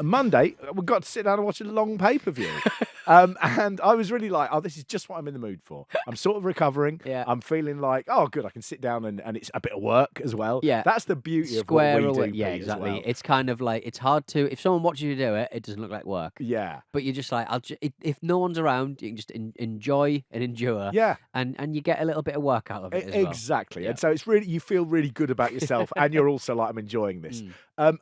Monday, we got to sit down and watch a long pay-per-view. And I was really like, oh, this is just what I'm in the mood for. I'm sort of recovering. Yeah. I'm feeling like, oh, good, I can sit down and it's a bit of work as well. Yeah. That's the beauty Square of what we away. do, Yeah, Pete, exactly. as well. It's kind of like, it's hard to, if someone watches you do it, it doesn't look like work. Yeah. But you're just like, if no one's around, you can just enjoy and endure. Yeah. And you get a little bit of work out of it as well. Exactly. Yeah. And so it's really, you feel really good about yourself and you're also like, I'm enjoying this. We're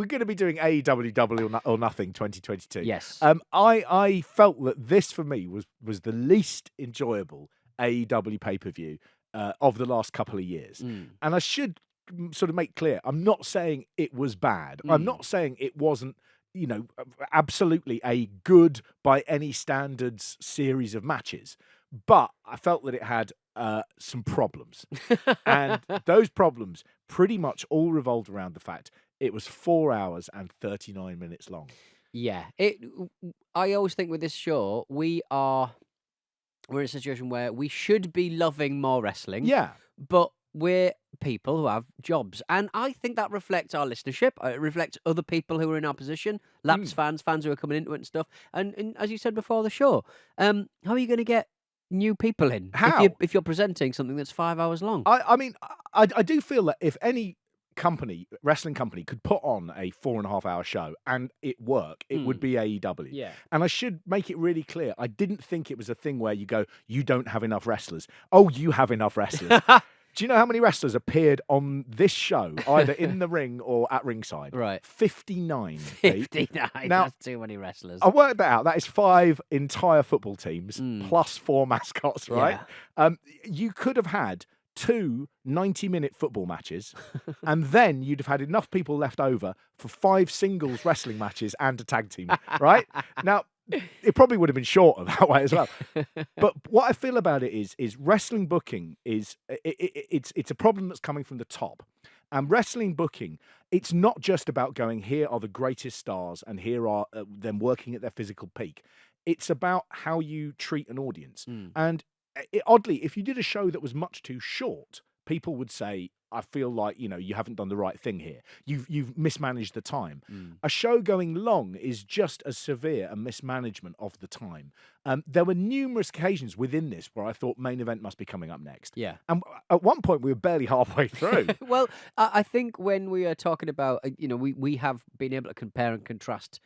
going to be doing AEW Double or Nothing 2022. Yes. I felt that this for me was the least enjoyable AEW pay-per-view of the last couple of years. And I should sort of make clear, I'm not saying it was bad. I'm not saying it wasn't, absolutely a good by any standards series of matches. But I felt that it had some problems. And those problems pretty much all revolved around the fact it was 4 hours and 39 minutes long. Yeah. I always think with this show, we're in a situation where we should be loving more wrestling. Yeah. But we're people who have jobs. And I think that reflects our listenership. It reflects other people who are in our position, lapsed fans who are coming into it and stuff. And as you said before the show, how are you going to get new people in? How? If you're presenting something that's 5 hours long. I do feel that if any wrestling company could put on a 4.5 hour show and it work, it would be AEW. Yeah. And I should make it really clear, I didn't think it was a thing where you go, you don't have enough wrestlers. Oh, you have enough wrestlers. Do you know how many wrestlers appeared on this show, either in the ring or at ringside? Right. 59. 59. Now, That's too many wrestlers. I worked that out. That is 5 entire football teams plus 4 mascots, right? Yeah. You could have had 2 90-minute football matches, and then you'd have had enough people left over for 5 singles wrestling matches and a tag team, right? Now, it probably would have been shorter that way as well. But what I feel about it is wrestling booking it's a problem that's coming from the top. And wrestling booking, it's not just about going, here are the greatest stars and here are them working at their physical peak. It's about how you treat an audience. And oddly, if you did a show that was much too short, people would say, I feel like, you haven't done the right thing here. You've mismanaged the time. A show going long is just as severe a mismanagement of the time. There were numerous occasions within this where I thought main event must be coming up next. Yeah. And at one point we were barely halfway through. Well, I think when we are talking about, we have been able to compare and contrast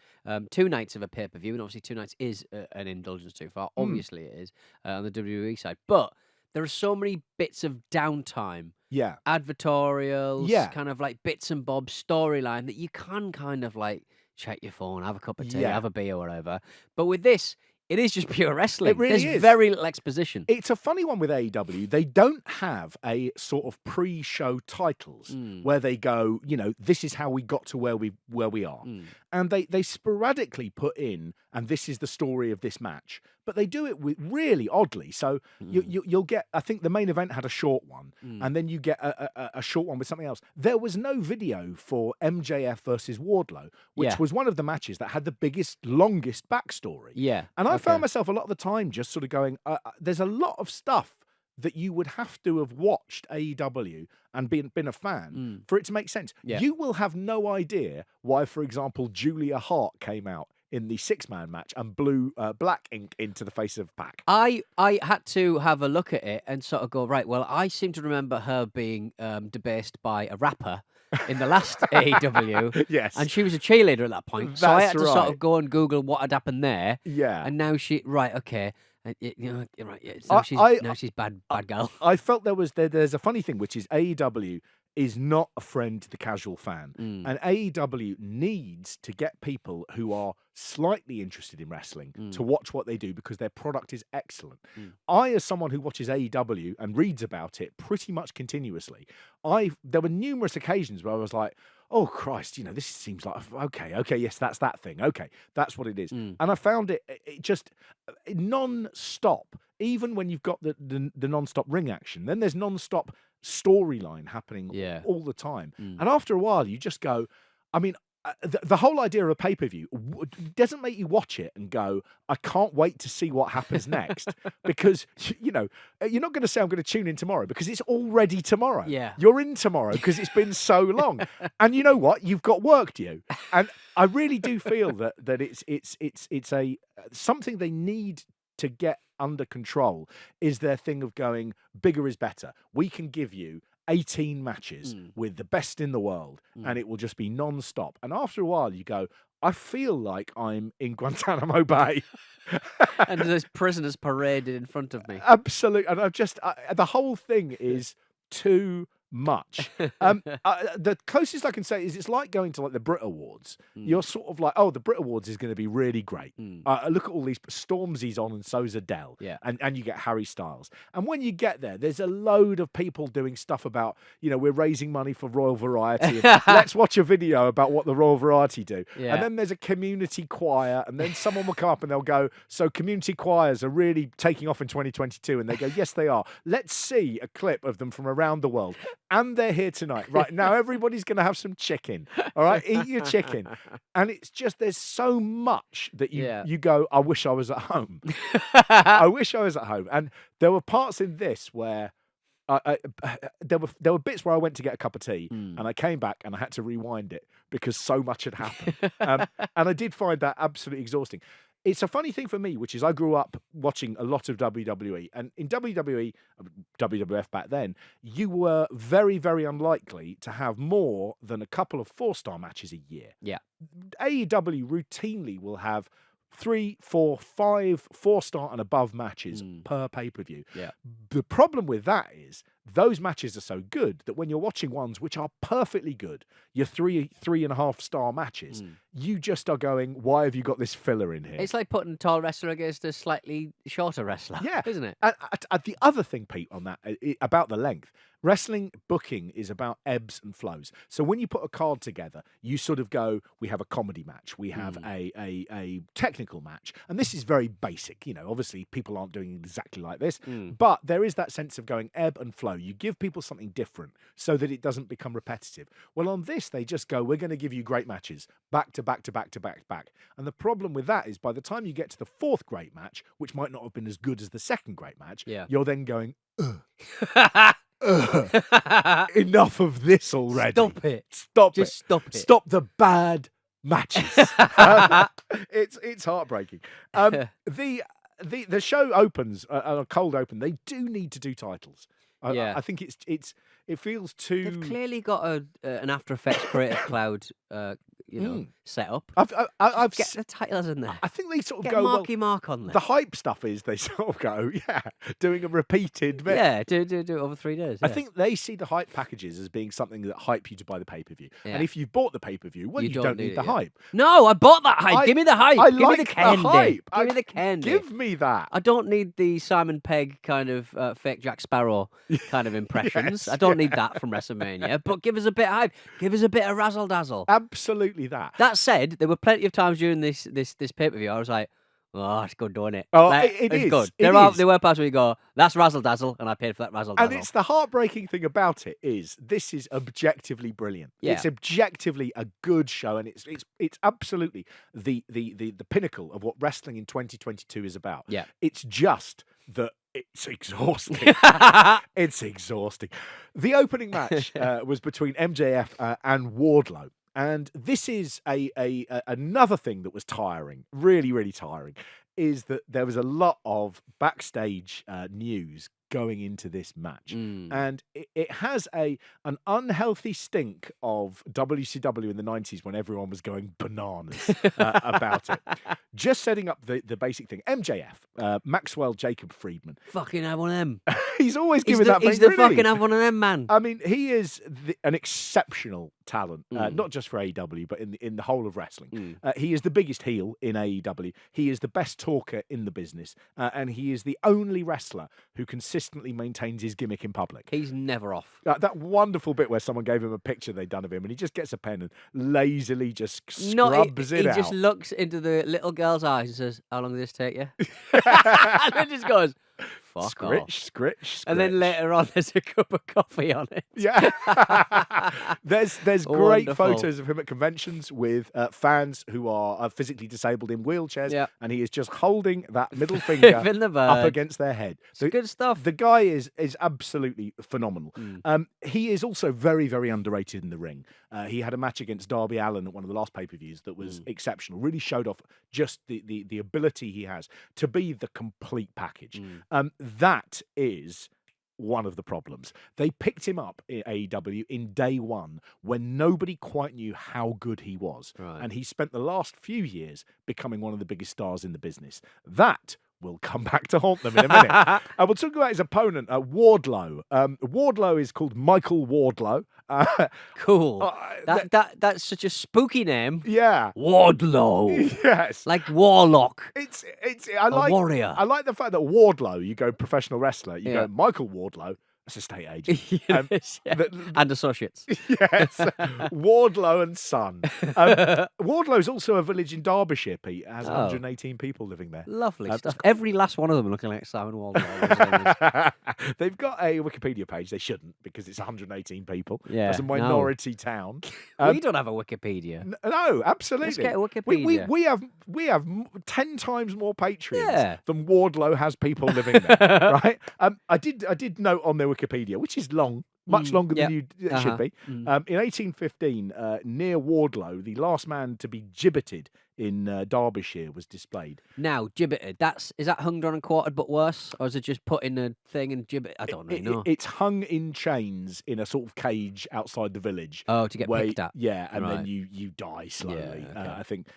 2 nights of a pay-per-view, and obviously 2 nights is an indulgence too far. Obviously it is on the WWE side. But there are so many bits of downtime. Yeah. Advertorials, kind of like bits and bobs, storyline that you can kind of like check your phone, have a cup of tea, have a beer or whatever. But with this, it is just pure wrestling. It really There's is. very little exposition. It's a funny one with AEW. They don't have a sort of pre-show titles where they go, this is how we got to where we are. And they sporadically put in, and this is the story of this match. But they do it with really oddly. So you'll get, I think the main event had a short one, and then you get a short one with something else. There was no video for MJF versus Wardlow, which was one of the matches that had the biggest, longest backstory. Yeah. And I found myself a lot of the time just sort of going, there's a lot of stuff that you would have to have watched AEW and been a fan for it to make sense. Yeah. You will have no idea why, for example, Julia Hart came out in the 6-man match and blew black ink into the face of Pac. I had to have a look at it and sort of go, right, well, I seem to remember her being debased by a rapper in the last AEW. Yes. And she was a cheerleader at that point. So I had to sort right. of go and Google what had happened there. Yeah. And now okay. You're right. Yeah. Now she's bad girl. I felt there's a funny thing, which is AEW is not a friend to the casual fan. And AEW needs to get people who are slightly interested in wrestling to watch what they do because their product is excellent. I, as someone who watches AEW and reads about it pretty much continuously, there were numerous occasions where I was like, oh Christ, this seems like, okay, yes, that's that thing. Okay, that's what it is. And I found it just non-stop, even when you've got the non-stop ring action, then there's non-stop storyline happening all the time. And after a while, you just go, the whole idea of a pay-per-view doesn't make you watch it and go, I can't wait to see what happens next. Because, you're not going to say, I'm going to tune in tomorrow, because it's already tomorrow. Yeah. You're in tomorrow because it's been so long. And you know what? You've got work due. And I really do feel that it's a something they need to get under control is their thing of going, bigger is better. We can give you 18 matches with the best in the world, and it will just be non-stop. And after a while, you go, I feel like I'm in Guantanamo Bay. And there's prisoners paraded in front of me. Absolutely. And the whole thing is too much. The closest I can say is it's like going to like the Brit Awards. You're sort of like, oh, the Brit Awards is going to be really great. Look at all these. Stormzy's on, and so's Adele. Yeah. And you get Harry Styles. And when you get there, there's a load of people doing stuff about, we're raising money for Royal Variety. And let's watch a video about what the Royal Variety do. Yeah. And then there's a community choir, and then someone will come up and they'll go, so community choirs are really taking off in 2022. And they go, yes, they are. Let's see a clip of them from around the world. And they're here tonight. Right, now everybody's going to have some chicken. All right, eat your chicken. And it's just, there's so much that you go, I wish I was at home. I wish I was at home. And there were parts in this where there were bits where I went to get a cup of tea and I came back and I had to rewind it because so much had happened. And I did find that absolutely exhausting. It's a funny thing for me, which is I grew up watching a lot of WWE. And in WWE, WWF back then, you were very, very unlikely to have more than a couple of 4-star matches a year. Yeah. AEW routinely will have 3, 4, 5 4-star and above matches per pay-per-view. Yeah. The problem with that is those matches are so good that when you're watching ones which are perfectly good, your 3.5-star matches, you just are going, why have you got this filler in here? It's like putting a tall wrestler against a slightly shorter wrestler. Yeah. Isn't it? And the other thing, Pete, on that, about the length, wrestling booking is about ebbs and flows. So when you put a card together, you sort of go, we have a comedy match, we have a technical match. And this is very basic. Obviously people aren't doing exactly like this, but there is that sense of going ebb and flow. You give people something different so that it doesn't become repetitive. Well, on this, they just go, we're going to give you great matches, back to back to back to back to back. And the problem with that is by the time you get to the 4th great match, which might not have been as good as the 2nd great match, you're then going, enough of this already. Stop it. Stop Just it. stop it. Stop the bad matches. It's heartbreaking. The show opens a cold open. They do need to do titles. I think it feels too. They've clearly got an After Effects Creative Cloud, set up. I've Get the titles in there. I think they sort of Get go. Marky Mark on there. The hype stuff is they sort of go, doing a repeated bit. Yeah, do it over 3 days. I think they see the hype packages as being something that hype you to buy the pay-per-view. Yeah. And if you've bought the pay-per-view, well, you don't need the hype. No, I bought that hype. Give me the hype. I Give like me the candy. hype. Give me the candy. Give me that. I don't need the Simon Pegg kind of fake Jack Sparrow kind of impressions. I don't need that from WrestleMania. But give us a bit of hype. Give us a bit of razzle dazzle. Absolutely that. That said, there were plenty of times during this pay-per-view I was like, oh, it's good, doing it? Oh, like, it it's is. good. There were parts where you go, that's razzle dazzle, and I paid for that razzle dazzle. And it's the heartbreaking thing about it is this is objectively brilliant. Yeah. It's objectively a good show, and it's absolutely the pinnacle of what wrestling in 2022 is about. Yeah. It's just that it's exhausting. It's exhausting. The opening match was between MJF and Wardlow. And this is another thing that was tiring, really, really tiring, is that there was a lot of backstage news going into this match. And it has an unhealthy stink of WCW in the 90s when everyone was going bananas about it. Just setting up the basic thing. MJF, Maxwell Jacob Friedman. Fucking have one of them. He's always giving that He's the fucking have one of them, man. I mean, he is an exceptional talent, not just for AEW, but in the whole of wrestling. He is the biggest heel in AEW. He is the best talker in the business. And he is the only wrestler who consistently maintains his gimmick in public. He's never off. That wonderful bit where someone gave him a picture they'd done of him and he just gets a pen and lazily just scrubs it out. He just looks into the little girl's eyes and says, how long does this take you? And then just goes, fuck off. Scritch. And then later on, there's a cup of coffee on it. Yeah. There's great Wonderful. photos of him at conventions with fans who are physically disabled in wheelchairs, Yeah. and he is just holding that middle finger Giving the up bird. against their head. It's good stuff. The guy is absolutely phenomenal. He is also very, very underrated in the ring. He had a match against Darby Allin at one of the last pay-per-views that was exceptional. Really showed off just the ability he has to be the complete package. That is one of the problems. They picked him up in AEW in day one when nobody quite knew how good he was. Right. And he spent the last few years becoming one of the biggest stars in the business. That will come back to haunt them in a minute. We'll talk about his opponent, Wardlow. Wardlow is called Michael Wardlow. Cool. That's such a spooky name. Yeah. Wardlow. Yes. Like Warlock. I like warrior. I like the fact that Wardlow, you go professional wrestler, you Yeah. go Michael Wardlow, that's a state agent. Yes, yeah. And associates. Yes. Wardlow and Son. Wardlow's also a village in Derbyshire, Pete. It has 118 people living there. Lovely stuff. Every last one of them looking like Simon Wardlow. They've got a Wikipedia page. They shouldn't because it's 118 people. Yeah, It's a minority town. We don't have a Wikipedia. No, absolutely. Let's get a Wikipedia. We have 10 times more Patreons Yeah. than Wardlow has people living there, right? I did note on their Wikipedia, which is long, much longer than it should be. In 1815, near Wardlow, the last man to be gibbeted in Derbyshire was displayed. Now, gibbeted, is that hung, drawn and quartered but worse? Or is it just put in a thing and gibbet? I don't really know. It's hung in chains in a sort of cage outside the village. Oh, to get picked at. Yeah, and then Right. you die slowly, Yeah, okay. I think.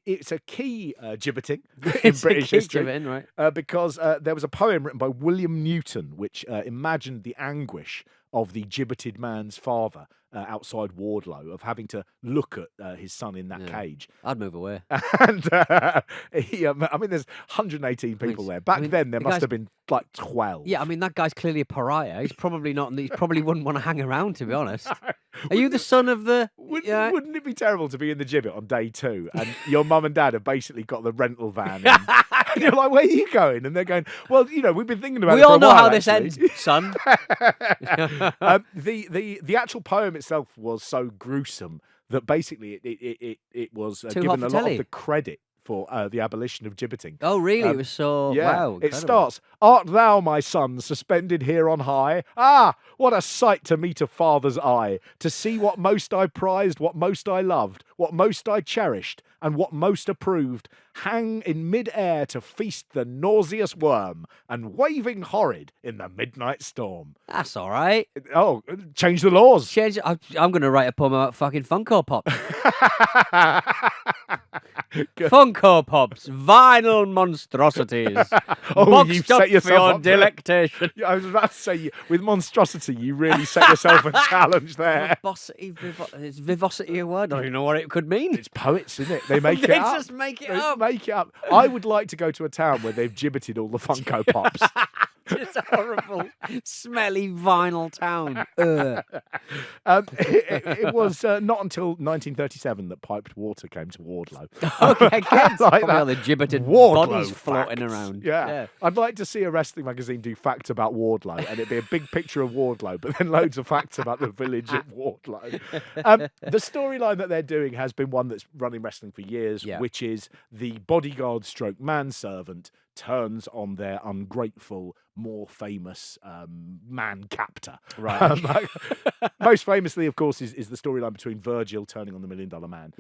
It's a key gibbeting in It's a British key history. gibbeting, right? Because there was a poem written by William Newton which imagined the anguish of the gibbeted man's father outside Wardlow of having to look at his son in that cage. I'd move away. And there's 118 people there. Back then, there must have been like 12. Yeah, I mean, that guy's clearly a pariah. He's probably not. He probably wouldn't want to hang around, to be honest. Are you the son of the? Wouldn't it be terrible to be in the gibbet on day 2 and your mum and dad have basically got the rental van in, and you're like, where are you going? And they're going, well, we've been thinking about it We for all a know while, how this actually." ends, son. The actual poem itself was so gruesome that basically it was Too hot given for a lot telly. of the credit for the abolition of gibbeting. Oh, really? It was so. Yeah, Wow. it incredible. starts, "Art thou, my son, suspended here on high? Ah, what a sight to meet a father's eye, to see what most I prized, what most I loved, what most I cherished, and what most approved, hang in mid-air to feast the nauseous worm, and waving horrid in the midnight storm." That's all right. Oh, change the laws. I'm going to write a poem about fucking Funko Pops. Funko Pops, vinyl monstrosities. Oh, boxed you've up set for yourself your up for it. delectation. I was about to say, with monstrosity, you really set yourself a challenge there. Is vivosity a word? I don't even know what it could mean. It's poets, isn't it? They make it They up. just make it They up. Make it up. I would like to go to a town where they've gibbeted all the Funko Pops. It's a horrible, smelly vinyl town. Ugh. It was not until 1937 that piped water came to Wardlow. Okay, good. Like Probably that. all the gibbeted Wardlow bodies floating facts. around. Yeah. I'd like to see a wrestling magazine do facts about Wardlow, and it'd be a big picture of Wardlow, but then loads of facts about the village of Wardlow. The storyline that they're doing has been one that's run in wrestling for years, which is the bodyguard stroke manservant turns on their ungrateful, more famous man captor. Right. Most famously, of course, is the storyline between Virgil turning on the $1 Million Man,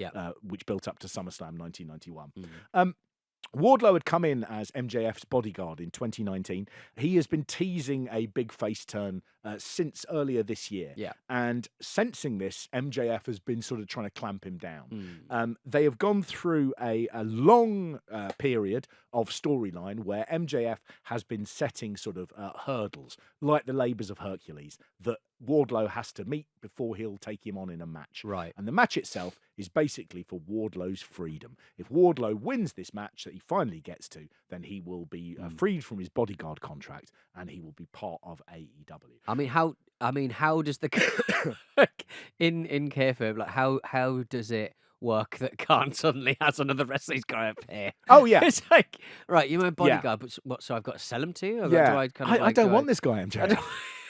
which built up to SummerSlam 1991. Wardlow had come in as MJF's bodyguard in 2019. He has been teasing a big face turn since earlier this year. Yeah. And sensing this, MJF has been sort of trying to clamp him down. They have gone through a long period of storyline where MJF has been setting sort of hurdles, like the labours of Hercules, that Wardlow has to meet before he'll take him on in a match. Right. And the match itself is basically for Wardlow's freedom. If Wardlow wins this match that he finally gets to, then he will be freed from his bodyguard contract and he will be part of AEW. I mean, how does the in kayfabe, like how does it work that Khan suddenly has another wrestler he's got to pay. Oh, yeah. It's like, right, you're my Yeah. bodyguard, but what? So I've got to sell him to you? Or Yeah. do I kind of I like, don't do want this guy, I MJF. don't-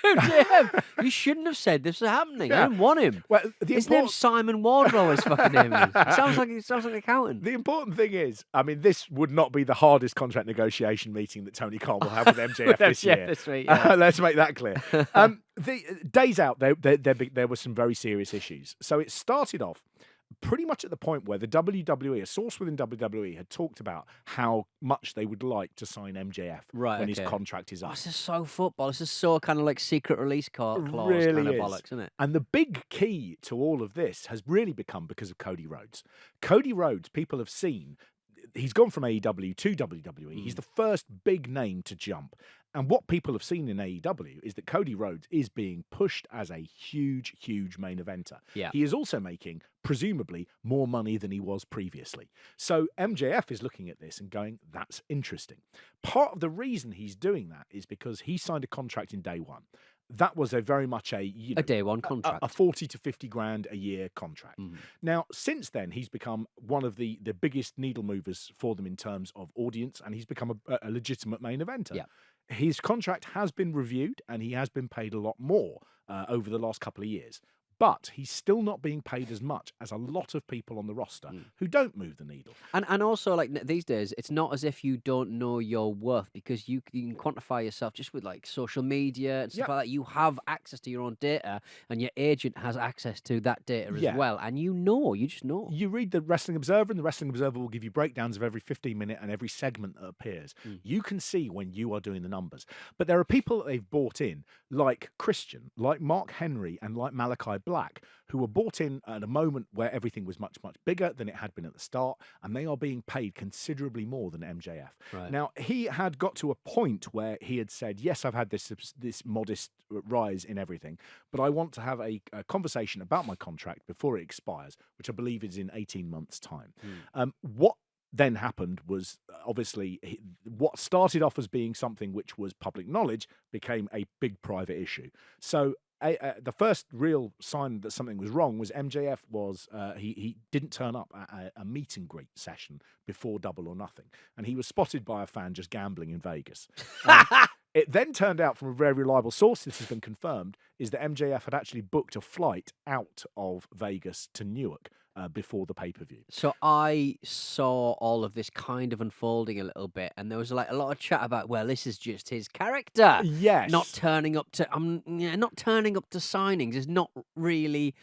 Damn, you shouldn't have said this was happening. I Yeah. didn't want him. Well, the His important- name's Simon Wardlow. His fucking name is. It sounds like an accountant. The important thing is, I mean, this would not be the hardest contract negotiation meeting that Tony Khan will have with MJF this year. this week, yeah. Let's make that clear. The days out, there were some very serious issues. So it started off pretty much at the point where the WWE, a source within WWE, had talked about how much they would like to sign MJF when his contract is up. This is so football. This is so kind of like secret release clause Really kind of is. bollocks, isn't it? And the big key to all of this has really become because of Cody Rhodes. Cody Rhodes, people have seen, he's gone from AEW to WWE. He's the first big name to jump. And what people have seen in AEW is that Cody Rhodes is being pushed as a huge, huge main eventer. Yeah. He is also making, presumably, more money than he was previously. So MJF is looking at this and going, that's interesting. Part of the reason he's doing that is because he signed a contract in day one. That was a very much a day one contract, a 40 to 50 grand a year contract. Now, since then, he's become one of the biggest needle movers for them in terms of audience, and he's become a legitimate main eventer. Yeah. His contract has been reviewed, and he has been paid a lot more over the last couple of years. But he's still not being paid as much as a lot of people on the roster who don't move the needle. And also, like, these days, it's not as if you don't know your worth, because you can quantify yourself just with like social media and stuff like that. You have access to your own data, and your agent has access to that data as well. And you just know. You read the Wrestling Observer, and the Wrestling Observer will give you breakdowns of every 15-minute and every segment that appears. You can see when you are doing the numbers. But there are people that they've bought in, like Christian, like Mark Henry, and like Malachi Black, who were bought in at a moment where everything was much, much bigger than it had been at the start, and they are being paid considerably more than MJF. Right. Now, he had got to a point where he had said, yes, I've had this modest rise in everything, but I want to have a conversation about my contract before it expires, which I believe is in 18 months' time. What then happened was, obviously, what started off as being something which was public knowledge became a big private issue. So the first real sign that something was wrong was MJF was he didn't turn up at a meet and greet session before Double or Nothing, and he was spotted by a fan just gambling in Vegas. It then turned out, from a very reliable source, this has been confirmed, is that MJF had actually booked a flight out of Vegas to Newark before the pay-per-view. So I saw all of this kind of unfolding a little bit, and there was like a lot of chat about, well, this is just his character. Yes. Not turning up to signings is not really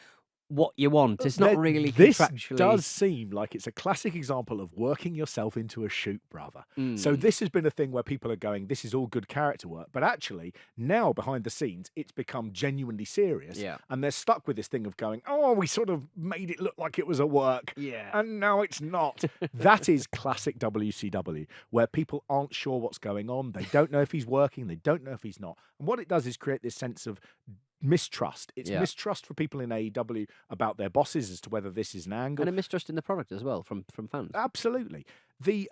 what you want. It's not really This contractually. does seem like it's a classic example of working yourself into a shoot, brother. So this has been a thing where people are going, this is all good character work, but actually now behind the scenes it's become genuinely serious. Yeah. And they're stuck with this thing of going, oh, we sort of made it look like it was a work. Yeah. And now it's not. That is classic WCW, where people aren't sure what's going on. They don't know if he's working. They don't know if he's not. And what it does is create this sense of mistrust. It's mistrust for people in AEW about their bosses as to whether this is an angle, And a mistrust in the product as well from fans. Absolutely. The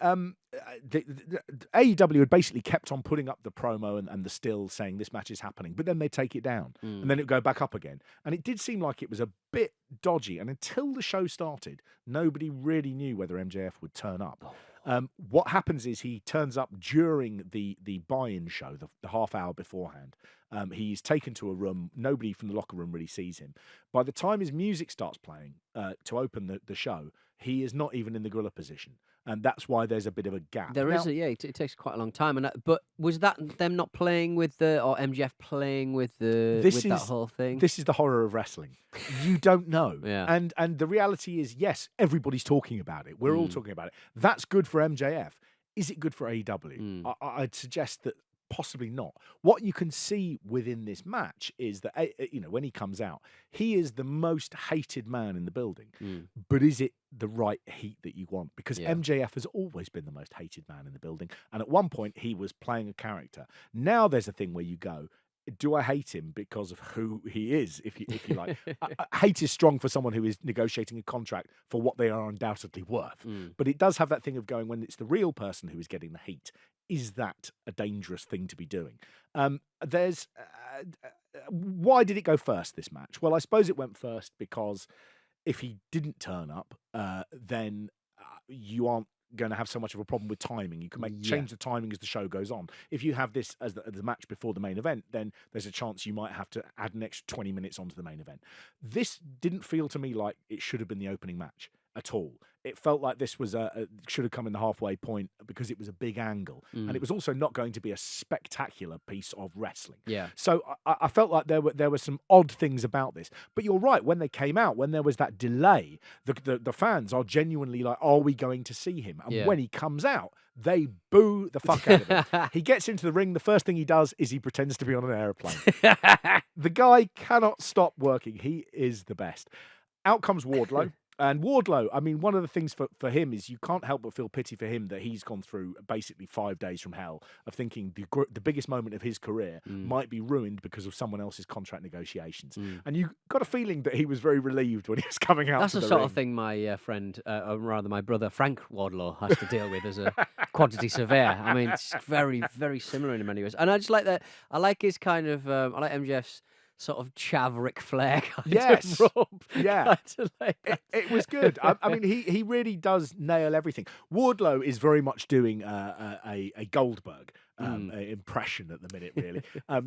AEW had basically kept on putting up the promo and the still saying this match is happening, but then they'd take it down and then it would go back up again. And it did seem like it was a bit dodgy. And until the show started, nobody really knew whether MJF would turn up. What happens is he turns up during the buy-in show, the half hour beforehand. He's taken to a room. Nobody from the locker room really sees him. By the time his music starts playing to open the show, he is not even in the gorilla position. And that's why there's a bit of a gap. It takes quite a long time. And but was that them not playing with or MJF playing with that whole thing? This is the horror of wrestling. You don't know. Yeah. And the reality is, yes, everybody's talking about it. We're all talking about it. That's good for MJF. Is it good for AEW? I'd suggest that possibly not. What you can see within this match is that, when he comes out, he is the most hated man in the building. But is it the right heat that you want? Because MJF has always been the most hated man in the building. And at one point, he was playing a character. Now there's a thing where you go, do I hate him because of who he is, if you like? Hate is strong for someone who is negotiating a contract for what they are undoubtedly worth. But it does have that thing of going, when it's the real person who is getting the heat, is that a dangerous thing to be doing? Why did it go first, this match? Well, I suppose it went first because if he didn't turn up, then you aren't going to have so much of a problem with timing. You can change the timing as the show goes on. If you have this as the match before the main event, then there's a chance you might have to add an extra 20 minutes onto the main event. This didn't feel to me like it should have been the opening match at all. It felt like this was should have come in the halfway point because it was a big angle, and it was also not going to be a spectacular piece of wrestling. Yeah. So I felt like there were some odd things about this. But you're right. When they came out, when there was that delay, the fans are genuinely like, "Are we going to see him?" And when he comes out, they boo the fuck out of him. He gets into the ring. The first thing he does is he pretends to be on an airplane. The guy cannot stop working. He is the best. Out comes Wardlow. And Wardlow, I mean, one of the things for him is you can't help but feel pity for him that he's gone through basically 5 days from hell of thinking the biggest moment of his career might be ruined because of someone else's contract negotiations. And you got a feeling that he was very relieved when he was coming out. That's to the the sort ring. of thing my friend, or rather my brother Frank Wardlow, has to deal with as a quantity surveyor. I mean, it's very, very similar in many ways. And I just like that. I like his kind of, I like MJF's sort of chav Ric Flair kind of rub. Yeah. Like it was good. I mean, he really does nail everything. Wardlow is very much doing a Goldberg impression at the minute, really,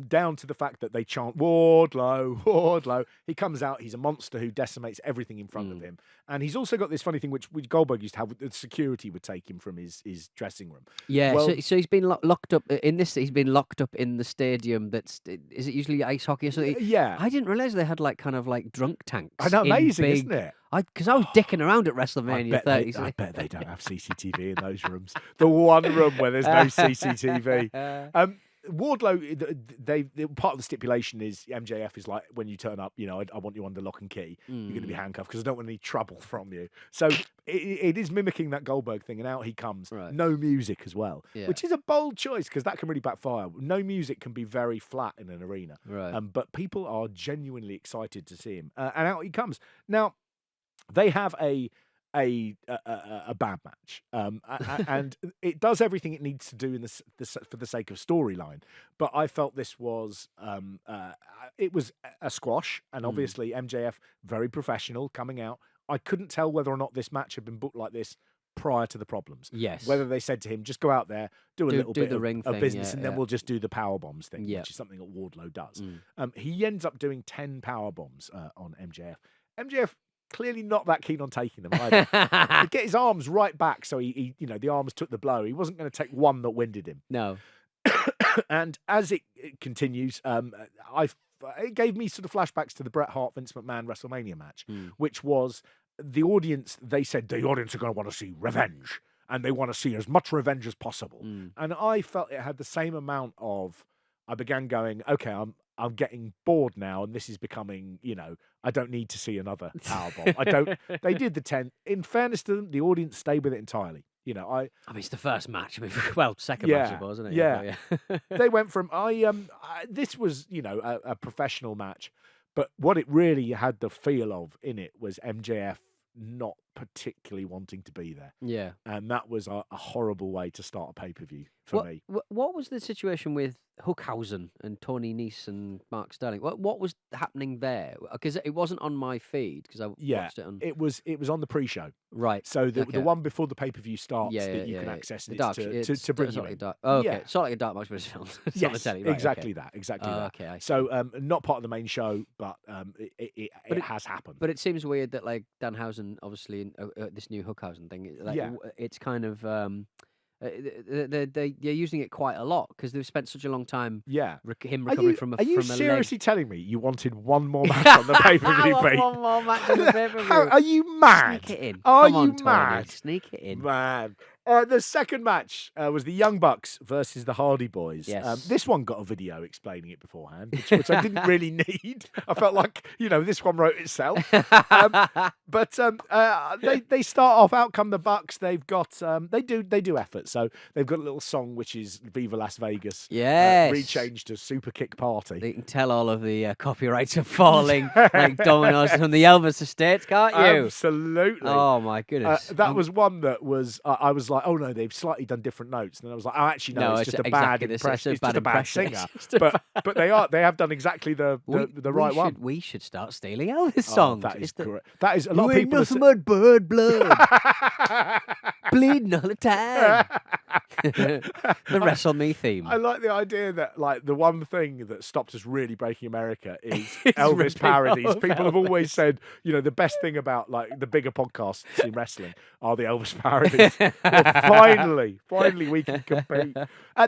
down to the fact that they chant Wardlow, Wardlow. He comes out, he's a monster who decimates everything in front of him. And he's also got this funny thing, which Goldberg used to have, the security would take him from his dressing room. Yeah, Well, so he's been locked up in this. He's been locked up in the stadium. Is it usually ice hockey or something? yeah. I didn't realize they had like kind of like drunk tanks. I know, in amazing, big, isn't it? Because I was dicking around at WrestleMania 30. I bet they don't have CCTV in those rooms. The one room where there's no CCTV. Wardlow, they part of the stipulation is MJF is like, when you turn up, I want you under lock and key. You're going to be handcuffed because I don't want any trouble from you. So it is mimicking that Goldberg thing, and out he comes. Right. No music as well, which is a bold choice because that can really backfire. No music can be very flat in an arena, Right. But people are genuinely excited to see him, and out he comes. Now they have a bad match, and it does everything it needs to do in for the sake of storyline. But I felt this was it was a squash, and obviously MJF very professional coming out. I couldn't tell whether or not this match had been booked like this prior to the problems. Yes. Whether they said to him, just go out there, do a little bit the ring of thing, business, yeah, and then we'll just do the power bombs thing, Yeah. which is something that Wardlow does. He ends up doing 10 power bombs on MJF. MJF clearly not that keen on taking them either. He get his arms right back, so he the arms took the blow. He wasn't going to take one that winded him. No. And as it continues, it gave me sort of flashbacks to the Bret Hart Vince McMahon WrestleMania match, which was the audience. They said the audience are going to want to see revenge, and they want to see as much revenge as possible. And I felt it had the same amount of. I began going, okay, I'm getting bored now, and this is becoming, I don't need to see another powerbomb. They did the 10. In fairness to them, the audience stayed with it entirely. I mean, it's the first match. I mean, second match, I suppose, isn't it? Yeah. They went from, this was, a professional match, but what it really had the feel of in it was MJF not particularly wanting to be there. Yeah. And that was a horrible way to start a pay-per-view for me. What was the situation with Hookhausen and Tony Nese and Mark Sterling? What was happening there? Because it wasn't on my feed because I watched it on. It was on the pre-show. Right. So the one before the pay-per-view starts that you can access to bring you in. It's not like a dark match, but it's filmed. It's on the telly, right? Exactly that. Okay, I see. So not part of the main show, but it has happened. But it seems weird that like Danhausen, obviously, in this new Hookhausen thing, it's kind of. They're using it quite a lot because they've spent such a long time. Him recovering from a leg. Are you seriously telling me you wanted one more match on the pay-per-view? One more match on the pay-per-view. Are you mad? Sneak it in. Are Come on, you mad? Tony. Sneak it in. Man. The second match was the Young Bucks versus the Hardy Boys. Yes. This one got a video explaining it beforehand, which I didn't really need. I felt like, this one wrote itself. But they start off, out come the Bucks. They've got, they do effort. So they've got a little song, which is Viva Las Vegas. Yes. Rechanged to Super Kick Party. You can tell all of the copyrights are falling like dominoes from the Elvis estate, can't you? Absolutely. Oh, my goodness. That was one that was, I was like, like, oh no, they've slightly done different notes. And then I was like, oh, actually no, it's just a exactly bad this- impression. It's bad just a bad impression. singer. It's just a But they have done exactly the right one. We should start stealing Elvis Oh, songs. that is It's the- correct. That is a lot You of ain't people. nothing but bird blood, bleeding all the time. The Wrestle Me theme. I like the idea that like the one thing that stopped us really breaking America is It's Elvis ripping parodies. off People have Elvis. always said, the best thing about like the bigger podcasts in wrestling are the Elvis parodies. Well, finally we can compete.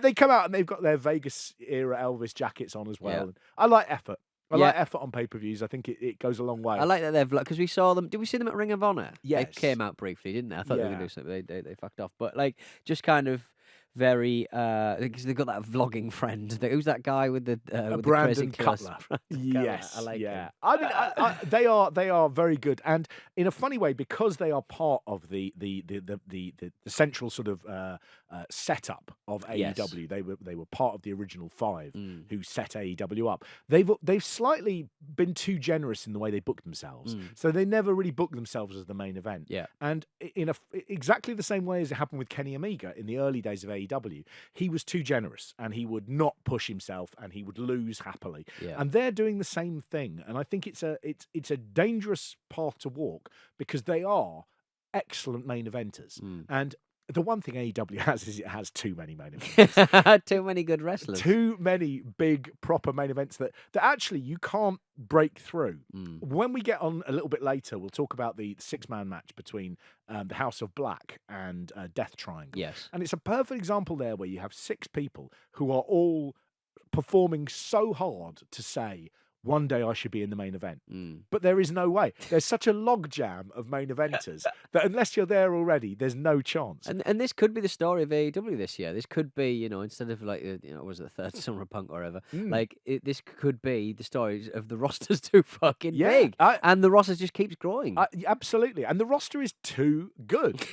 They come out and they've got their Vegas era Elvis jackets on as well. Yeah. And I like effort. I Yeah. like effort on pay-per-views. I think it goes a long way. I like that they've because we saw them. Did we see them at Ring of Honor? Yes. They came out briefly, didn't they? I thought they were Yeah. going to do something. They fucked off. But like, just kind of very because they've got that vlogging friend. Who's that guy with the Brandon crazy killer? Cutler. Brandon Cutler. Yes, I like yeah. him. I mean, they are very good, and in a funny way, because they are part of the central sort of setup of Yes. AEW. They were part of the original five Mm. who set AEW up. They've slightly been too generous in the way they book themselves, so they never really book themselves as the main event. Yeah. And in exactly the same way as it happened with Kenny Omega in the early days of AEW, he was too generous and he would not push himself and he would lose happily. Yeah. And they're doing the same thing. And I think it's a dangerous path to walk because they are excellent main eventers. And the one thing AEW has is it has too many main events. Too many good wrestlers. Too many big proper main events that actually you can't break through. When we get on a little bit later, we'll talk about the 6-man match between the House of Black and Death Triangle. Yes. And it's a perfect example there where you have 6 people who are all performing so hard to say, one day I should be in the main event. But there is no way. There's such a logjam of main eventers that unless you're there already, there's no chance. And this could be the story of AEW this year. This could be, instead of like, was it the third Summer of Punk or whatever? Like, this could be the story of the roster's too fucking big. And the roster just keeps growing. Absolutely. And the roster is too good.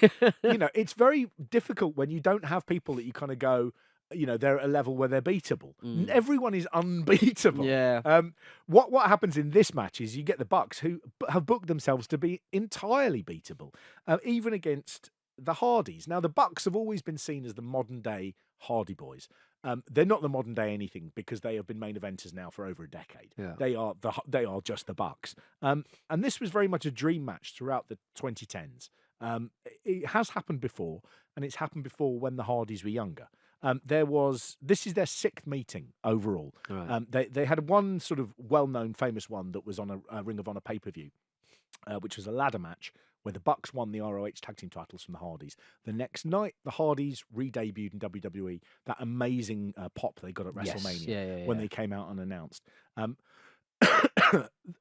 It's very difficult when you don't have people that you kind of go, they're at a level where they're beatable. Everyone is unbeatable. Yeah. What happens in this match is you get the Bucks who have booked themselves to be entirely beatable, even against the Hardys. Now, the Bucks have always been seen as the modern day Hardy Boys. They're not the modern day anything because they have been main eventers now for over a decade. Yeah. They are just the Bucks. And this was very much a dream match throughout the 2010s. It has happened before, and it's happened before when the Hardys were younger. This is their 6th meeting overall. Right. They had one sort of well-known, famous one that was on a Ring of Honor pay-per-view, which was a ladder match where the Bucks won the ROH tag team titles from the Hardys. The next night, the Hardys re-debuted in WWE. That amazing pop they got at WrestleMania when they came out unannounced.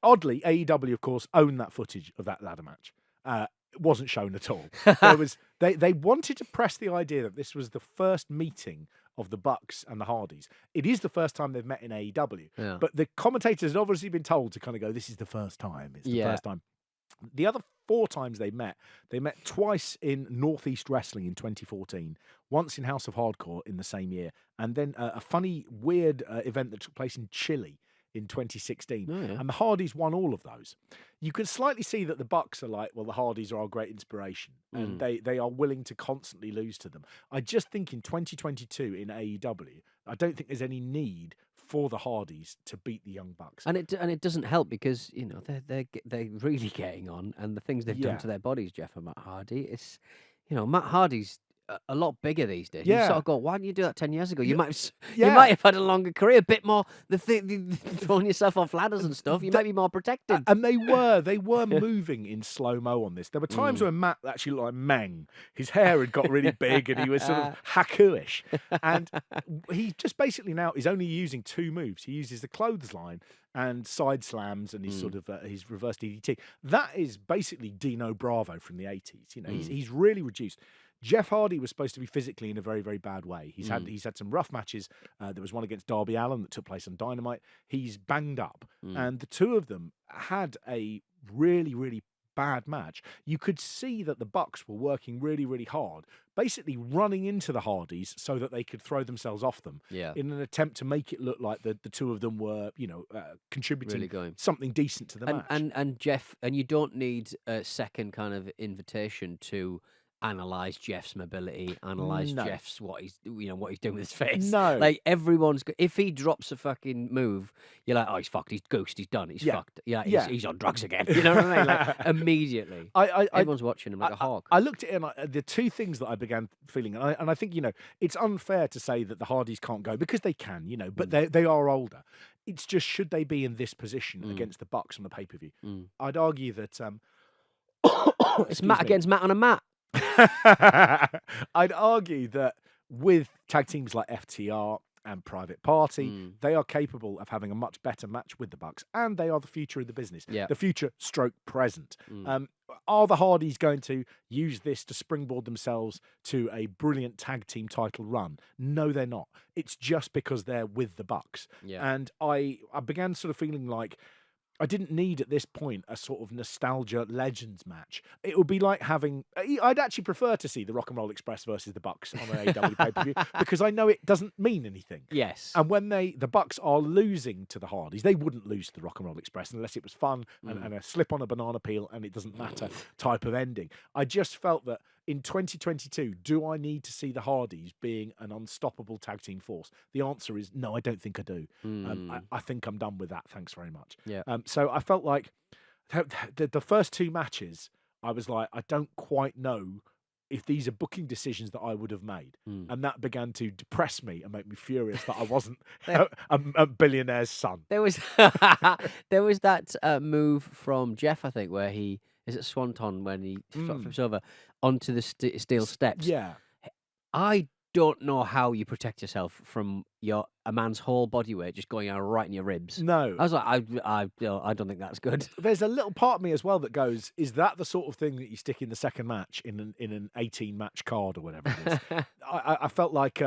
Oddly, AEW, of course, owned that footage of that ladder match. It wasn't shown at all. They wanted to press the idea that this was the first meeting of the Bucks and the Hardys. It is the first time they've met in AEW, but the commentators had obviously been told to kind of go, this is the first time. It's the first time. The other 4 times they met twice in Northeast Wrestling in 2014, once in House of Hardcore in the same year, and then a funny, weird event that took place in Chile in 2016. And the Hardys won all of those. You can slightly see that the Bucks are like, well, the Hardys are our great inspiration, and they are willing to constantly lose to them. I just think in 2022 in AEW, I don't think there's any need for the Hardys to beat the Young Bucks. And it doesn't help because they're really getting on, and the things they've done to their bodies, Jeff and Matt Hardy. It's Matt Hardy's a lot bigger these days. You sort of go, why didn't you do that 10 years ago? You might have had a longer career, a bit more throwing yourself off ladders and stuff. You might be more protected. And they were moving in slow-mo on this. There were times when Matt actually looked like Meng. His hair had got really big and he was sort of Haku-ish. And he just basically now is only using 2 moves. He uses the clothesline and side slams and his sort of his reverse DDT. That is basically Dino Bravo from the 80s. He's really reduced. Jeff Hardy was supposed to be physically in a very, very bad way. He's had some rough matches. There was one against Darby Allin that took place on Dynamite. He's banged up. And the 2 of them had a really, really bad match. You could see that the Bucks were working really, really hard, basically running into the Hardys so that they could throw themselves off them in an attempt to make it look like the 2 of them were, contributing really something decent to the match. And Jeff, and you don't need a second kind of invitation to analyze Jeff's mobility, analyze No. Jeff's what he's doing with his face. No. Like everyone's if he drops a fucking move, you're like, oh, he's fucked, he's ghost, he's done, he's fucked. Yeah, he's on drugs again. You know what I mean? Like immediately. Everyone's watching him like a hawk. I looked at it and the two things that I began feeling, and I think, it's unfair to say that the Hardys can't go because they can, but they are older. It's just, should they be in this position against the Bucks on the pay-per-view? I'd argue that it's Matt against Matt on a mat. I'd argue that with tag teams like FTR and Private Party, they are capable of having a much better match with the Bucks, and they are the future of the business. Yeah. The future stroke present. Are the Hardys going to use this to springboard themselves to a brilliant tag team title run? No, they're not. It's just because they're with the Bucks. Yeah. And I began sort of feeling like I didn't need at this point a sort of nostalgia legends match. It would be like having. I'd actually prefer to see the Rock and Roll Express versus the Bucks on an AEW pay-per-view because I know it doesn't mean anything. Yes. And when the Bucks are losing to the Hardys, they wouldn't lose to the Rock and Roll Express unless it was fun and a slip on a banana peel and it doesn't matter type of ending. I just felt that in 2022, do I need to see the Hardys being an unstoppable tag team force? The answer is no, I don't think I do. I think I'm done with that. Thanks very much. Yeah. So I felt like the first two matches, I was like, I don't quite know if these are booking decisions that I would have made. And that began to depress me and make me furious that I wasn't a billionaire's son. There was there was that move from Jeff, I think, where he is it Swanton when he flips over onto the steel steps. Yeah. I don't know how you protect yourself from a man's whole body weight just going out right in your ribs. No. I was like, I don't think that's good. There's a little part of me as well that goes, is that the sort of thing that you stick in the second match in an 18-match card or whatever it is? I felt like,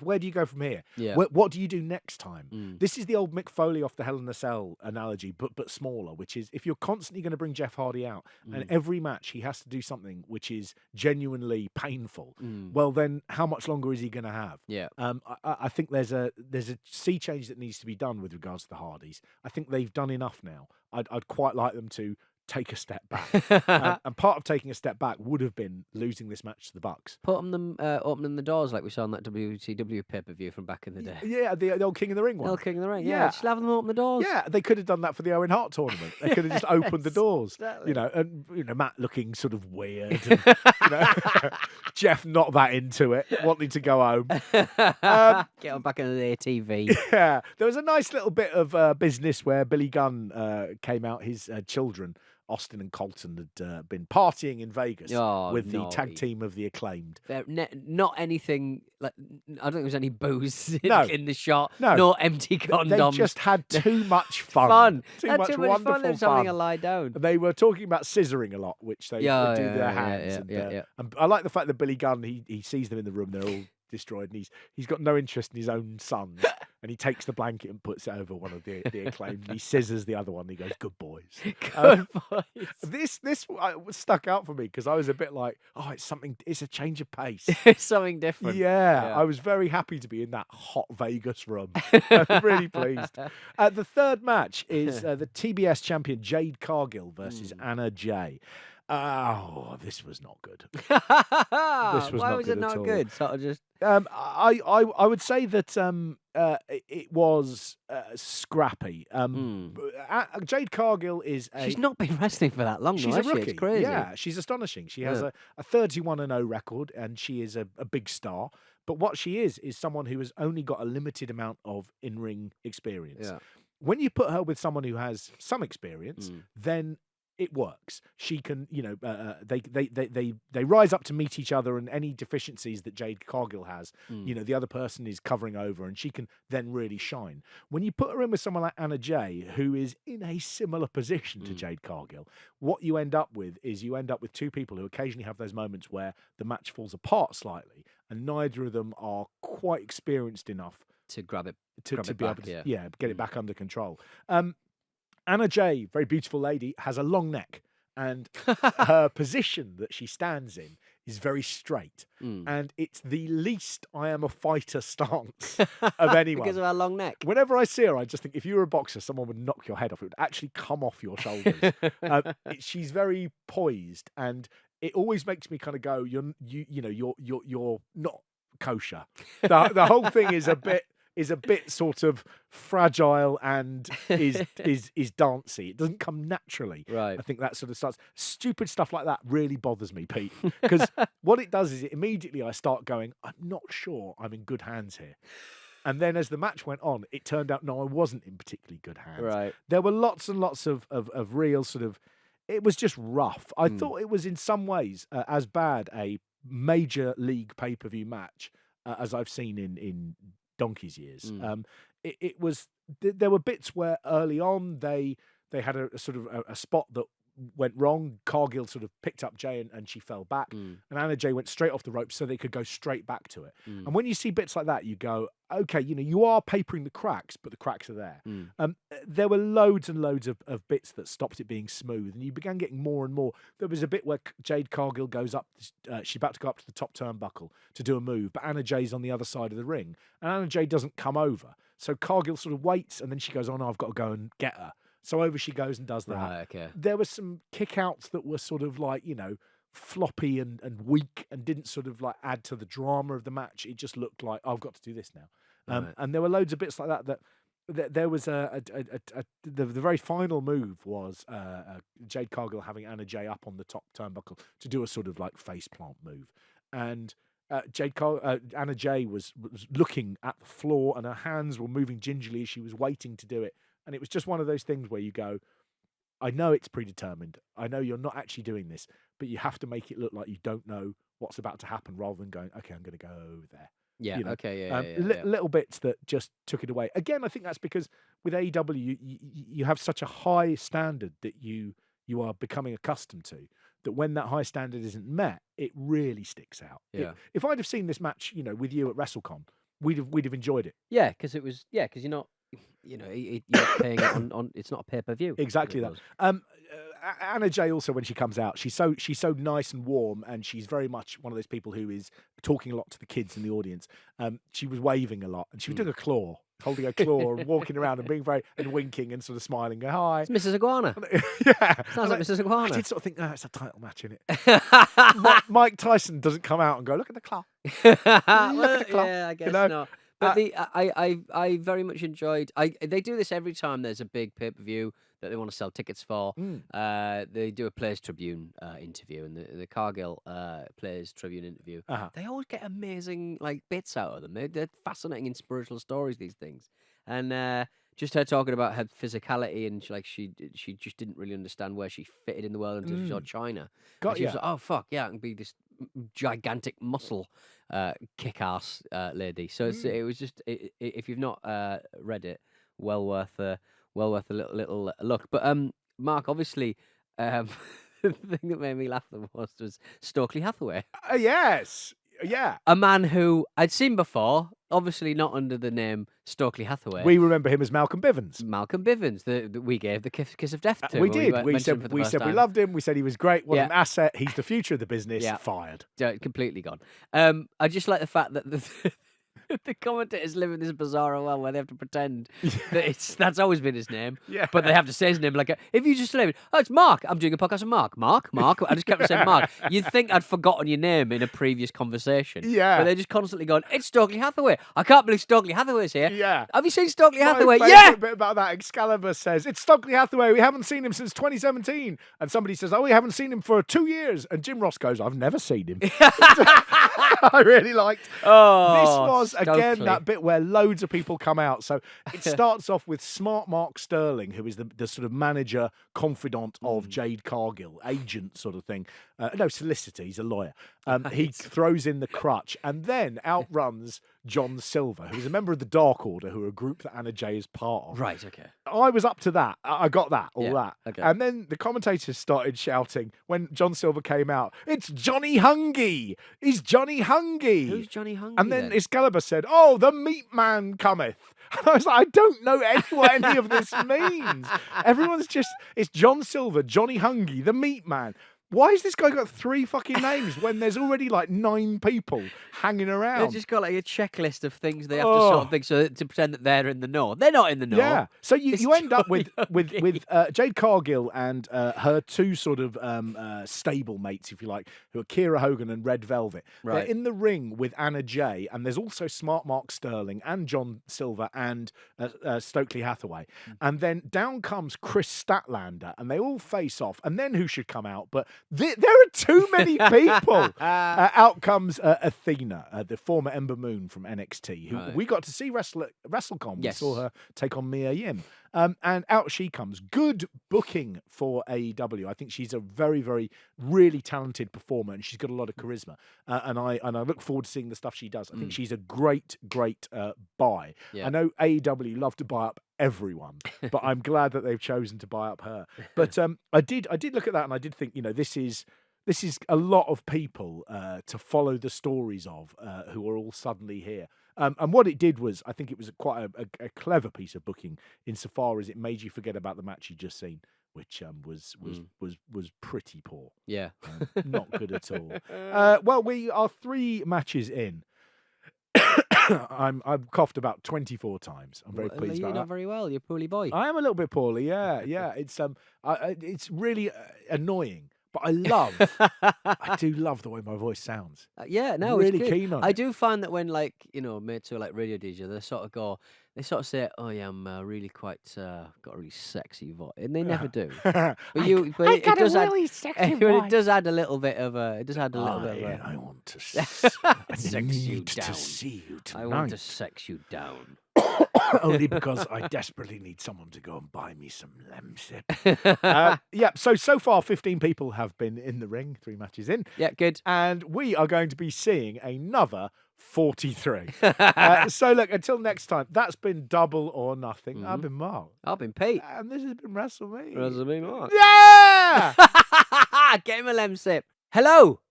where do you go from here? Yeah. What do you do next time? This is the old Mick Foley off the Hell in a Cell analogy, but smaller, which is if you're constantly going to bring Jeff Hardy out and every match he has to do something which is genuinely painful, well, then how much longer is he going to have? Yeah. I think there's a sea change that needs to be done with regards to the Hardys. I think they've done enough now. I'd quite like them to take a step back. And part of taking a step back would have been losing this match to the Bucks. Opening the doors like we saw on that WCW pay-per-view from back in the day. Yeah, the old King of the Ring one. The old King of the Ring, yeah. Just having them open the doors. Yeah, they could have done that for the Owen Hart tournament. They could have just opened the doors. Exactly. And Matt looking sort of weird. And, Jeff not that into it, wanting to go home. Get on back into the ATV. Yeah, there was a nice little bit of business where Billy Gunn came out. His children, Austin and Colton, had been partying in Vegas with the tag team of the Acclaimed. Not anything like I don't think there was any booze in the shot. No, no empty condoms. They just had too much fun. Too much wonderful fun. They were having a lie down. They were talking about scissoring a lot, which they do with their hands. And I like the fact that Billy Gunn, he sees them in the room, they're all destroyed, and he's got no interest in his own sons, and he takes the blanket and puts it over one of the Acclaimed, and he scissors the other one, and he goes, "Good boys." Good boys. This stuck out for me because I was a bit like, it's a change of pace. It's something different. Yeah, I was very happy to be in that hot Vegas room. I'm really pleased. The third match is the TBS champion Jade Cargill versus Anna Jay. Oh, this was not good. Why was it not good? Sort of just. I would say that it was scrappy. Jade Cargill is she's not been wrestling for that long. She's a rookie. It's crazy. Yeah, she's astonishing. She has a 31-0 record, and she is a big star. But what she is someone who has only got a limited amount of in-ring experience. Yeah. When you put her with someone who has some experience, then it works. She can, they rise up to meet each other, and any deficiencies that Jade Cargill has, the other person is covering over, and she can then really shine. When you put her in with someone like Anna Jay, who is in a similar position to Jade Cargill, what you end up with is two people who occasionally have those moments where the match falls apart slightly, and neither of them are quite experienced enough to grab it to be back, able to get it back under control. Anna Jay, very beautiful lady, has a long neck, and her position that she stands in is very straight. And it's the least I am a fighter stance of anyone. Because of her long neck. Whenever I see her, I just think if you were a boxer, someone would knock your head off. It would actually come off your shoulders. She's very poised, and it always makes me kind of go, you're not kosher. The whole thing is a bit sort of fragile and is dancey. It doesn't come naturally. Right. I think that sort of starts. Stupid stuff like that really bothers me, Pete, because what it does is immediately I start going, I'm not sure I'm in good hands here. And then as the match went on, it turned out, no, I wasn't in particularly good hands. Right. There were lots and lots of real sort of, it was just rough. I thought it was in some ways as bad a major league pay-per-view match as I've seen in donkey's years. It was, there were bits where early on they had a sort of a spot that went wrong. Cargill sort of picked up Jay and she fell back, and Anna Jay went straight off the ropes so they could go straight back to it. And when you see bits like that, you go, okay, you are papering the cracks, but the cracks are there. There were loads and loads of bits that stopped it being smooth, and you began getting more and more. There was a bit where Jade Cargill goes up, she's about to go up to the top turnbuckle to do a move, but Anna Jay's on the other side of the ring, and Anna Jay doesn't come over. So Cargill sort of waits, and then she goes, oh no, I've got to go and get her. So over she goes and does that. Right, okay. There were some kick-outs that were sort of like, floppy and weak and didn't sort of like add to the drama of the match. It just looked like, oh, I've got to do this now. Right. And there were loads of bits like that there was the very final move was Jade Cargill having Anna Jay up on the top turnbuckle to do a sort of like face plant move. And Anna Jay was looking at the floor and her hands were moving gingerly as she was waiting to do it. And it was just one of those things where you go, I know it's predetermined. I know you're not actually doing this, but you have to make it look like you don't know what's about to happen rather than going, okay, I'm going to go there. Yeah, okay, yeah. Little bits that just took it away. Again, I think that's because with AEW, you have such a high standard that you are becoming accustomed to, that when that high standard isn't met, it really sticks out. Yeah. If I'd have seen this match, with you at WrestleCon, we'd have enjoyed it. Yeah, because you're not, you're paying it on. It's not a pay-per-view. Exactly that. Anna Jay also, when she comes out, she's so nice and warm, and she's very much one of those people who is talking a lot to the kids in the audience. She was waving a lot, and she was doing a claw, holding a claw, and walking around and being and winking and sort of smiling, go hi. It's Mrs. Iguana. Yeah, Sounds like Mrs. Iguana. I did sort of think, it's a title match, isn't it? Mike Tyson doesn't come out and go, look at the claw. Look at the claw. Yeah, I guess not. But I very much enjoyed. They do this every time there's a big pay-per-view that they want to sell tickets for. They do a Players Tribune interview, and the Cargill Players Tribune interview. They always get amazing bits out of them. They're fascinating, inspirational stories. These things, and just her talking about her physicality, and she just didn't really understand where she fitted in the world until she saw China. She was like, oh fuck yeah, I can be this gigantic muscle kick-ass lady. So it was just if you've not read it, well worth a little look. But Mark, obviously, the thing that made me laugh the most was Stokely Hathaway. Yes. Yeah. A man who I'd seen before, obviously not under the name Stokely Hathaway. We remember him as Malcolm Bivens. Malcolm Bivens, that we gave the kiss of death to. We did. We said we loved him. We said he was great. What an asset. He's the future of the business. Fired. Completely gone. I just like the fact that the commentators live in this bizarre world where they have to pretend that that's always been his name. Yeah. But they have to say his name if you just say, oh, it's Mark. I'm doing a podcast with Mark. I just kept saying Mark. You'd think I'd forgotten your name in a previous conversation. Yeah. But they're just constantly going, it's Stokely Hathaway. I can't believe Stokely Hathaway's here. Yeah. Have you seen Stokely Hathaway? My Yeah. bit about that, Excalibur says, it's Stokely Hathaway. We haven't seen him since 2017. And somebody says, oh, we haven't seen him for 2 years. And Jim Ross goes, I've never seen him. I really liked. Oh, this was, again, Stokely. that bit where loads of people come out. So it starts off with Smart Mark Sterling, who is the sort of manager, confidant of Jade Cargill, agent sort of thing. No, solicitor. He's a lawyer. He throws in the crutch and then outruns John Silver, who is a member of the Dark Order, who are a group that Anna Jay is part of. Right, okay. I was up to that. I got that, all that. Okay. And then the commentators started shouting when John Silver came out, it's Johnny Hungy! He's Johnny Hungy! Who's Johnny Hungy? And then Excalibur said, oh, the meat man cometh. And I was like, I don't know what any of this means. Everyone's just, it's John Silver, Johnny Hungy, the meat man. Why has this guy got 3 fucking names when there's already like 9 people hanging around? They've just got like a checklist of things they have to sort of think so to pretend that they're in the know. They're not in the know. Yeah. So you end up with Johnny Jade Cargill and her 2 sort of stable mates, if you like, who are Kira Hogan and Red Velvet. Right. They're in the ring with Anna Jay, and there's also Smart Mark Sterling and John Silver and Stokely Hathaway. And then down comes Chris Statlander, and they all face off. And then who should come out? But there are too many people. Out comes Athena, the former Ember Moon from NXT, who we got to see wrestle at WrestleCon. Yes. We saw her take on Mia Yim. And out she comes. Good booking for AEW. I think she's a very, very, really talented performer, and she's got a lot of charisma. And I look forward to seeing the stuff she does. I think she's a great, great buy. Yeah. I know AEW love to buy up everyone, but I'm glad that they've chosen to buy up her. But I did look at that, and I did think, this is a lot of people to follow the stories of who are all suddenly here. And what it did was, I think it was quite a clever piece of booking insofar as it made you forget about the match you'd just seen, which was pretty poor. Yeah, not good at all. Well, we are 3 matches in. I've coughed about 24 times. I'm very pleased about that. You're not very well. You're a poorly boy. I am a little bit poorly. Yeah. It's really annoying. But I do love the way my voice sounds. Yeah, no, really it's good. keen on it. I do find that when mates who are like radio DJ, they sort of say, "Oh yeah, I'm really quite got a really sexy voice," and they never do. But it does add sexy voice. It does add a little bit of a. I want to sex you down. To see you tonight. I want to sex you down. Only because I desperately need someone to go and buy me some lemsip. So far 15 people have been in the ring, 3 matches in. Yeah, good. And we are going to be seeing another 43. So look, until next time, that's been Double or Nothing. Mm-hmm. I've been Mark. I've been Pete. And this has been Wrestle Me. Wrestle Me, Mark. Yeah! Get him a lemsip. Hello.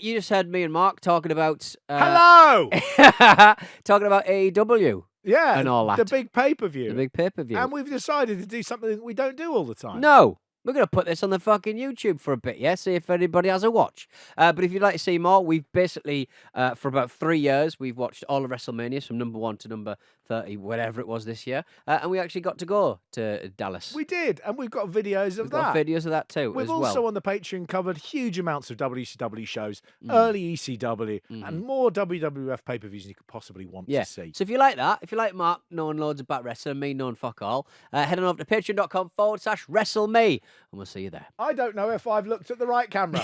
You just heard me and Mark talking about... Hello! talking about AEW. Yeah, and all that. The big pay-per-view. The big pay-per-view. And we've decided to do something that we don't do all the time. No. We're going to put this on the fucking YouTube for a bit, yeah? See if anybody has a watch. But if you'd like to see more, we've basically, for about 3 years, we've watched all of WrestleMania from number 1 to number 30, whatever it was this year. And we actually got to go to Dallas. We did, and we've got videos of that. We've got videos of that too. We've also on the Patreon covered huge amounts of WCW shows, early ECW, and more WWF pay-per-views than you could possibly want to see. So if you like that, if you like Mark knowing loads about wrestling, me knowing fuck all, head on over to patreon.com/WrestleMe, and we'll see you there. I don't know if I've looked at the right camera.